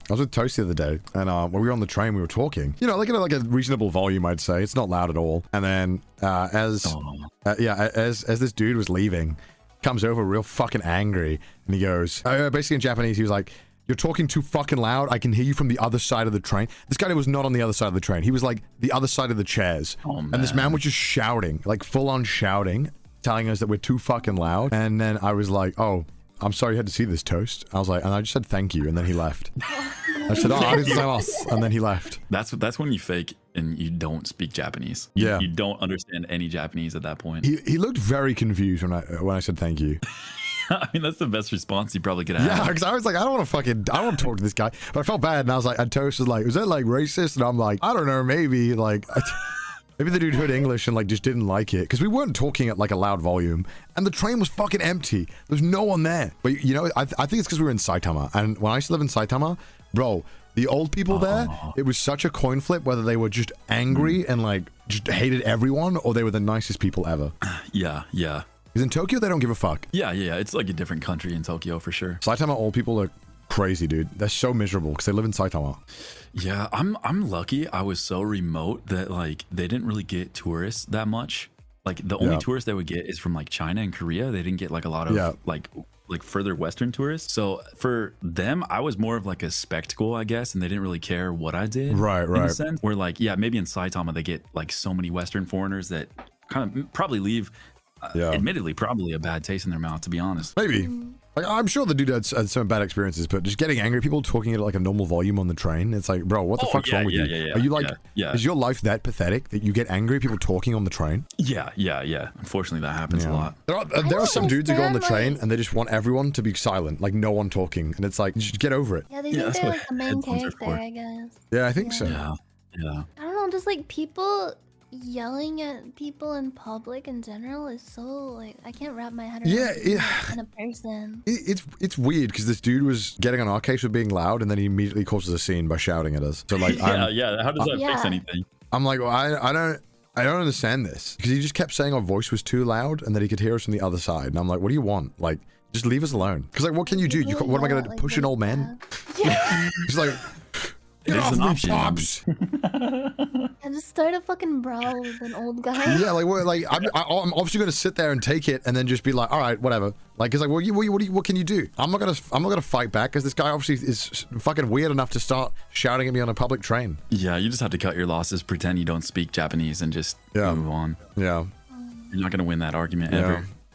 I was with Toast the other day, and when we were on the train, we were talking. You know, like at like a reasonable volume, I'd say. It's not loud at all. And then as this dude was leaving, comes over real fucking angry, and he goes, basically in Japanese, he was like, "You're talking too fucking loud. I can hear you from the other side of the train." This guy was not on the other side of the train. He was like the other side of the chairs. And this man was just shouting, like full on shouting, telling us that we're too fucking loud. And then I was like, "Oh, I'm sorry you had to see this, Toast." I was like, and I just said thank you, and then he left. I said, "Oh, and then he left. That's when you fake and you don't speak Japanese. Yeah. You don't understand any Japanese at that point. He looked very confused when I said thank you. I mean, that's the best response you probably could have. Yeah, because I was like, I don't want to talk to this guy. But I felt bad, and I was like, and Toast was like, "Was that like racist?" And I'm like, I don't know, maybe like. Maybe the dude heard English and like just didn't like it, because we weren't talking at like a loud volume, and the train was fucking empty. There's no one there. But you know, I think it's because we were in Saitama, and when I used to live in Saitama, bro, the old people there, it was such a coin flip whether they were just angry and like just hated everyone, or they were the nicest people ever. Yeah. Because in Tokyo, they don't give a fuck. Yeah. It's like a different country in Tokyo for sure. Saitama old people are crazy, dude. They're so miserable because they live in Saitama. Yeah, I'm lucky. I was so remote that like they didn't really get tourists that much. Like the only tourists they would get is from like China and Korea. They didn't get like a lot of like further Western tourists. So for them, I was more of like a spectacle, I guess, and they didn't really care what I did. Right. In a sense, where like, yeah, maybe in Saitama they get like so many Western foreigners that kind of probably leave, admittedly, probably a bad taste in their mouth, to be honest. Maybe. Like, I'm sure the dude had some bad experiences, but just getting angry, people talking at like a normal volume on the train, it's like, bro, what the fuck's wrong with you? Are you like, is your life that pathetic that you get angry at people talking on the train? Yeah. Unfortunately, that happens a lot. There are some dudes who go on the train and they just want everyone to be silent, like no one talking, and it's like, just get over it. Yeah, they think they're like the main character, I guess. Yeah, I think so. Yeah. I don't know, just like people yelling at people in public in general is so like, I can't wrap my head around in a person. It's weird because this dude was getting on our case for being loud, and then he immediately causes a scene by shouting at us. So like, how does that fix anything? I'm like, well, I don't understand this, because he just kept saying our voice was too loud and that he could hear us from the other side, and I'm like, what do you want? Like, just leave us alone. Because like, what can you do? What am I gonna do? Push an old man? Yeah. He's like, get off me, pops. And just start a fucking brawl with an old guy. Yeah, like I'm obviously gonna sit there and take it, and then just be like, all right, whatever. Like, it's like, what can you do? I'm not gonna fight back, because this guy obviously is fucking weird enough to start shouting at me on a public train. Yeah, you just have to cut your losses, pretend you don't speak Japanese, and just move on. Yeah. You're not gonna win that argument ever.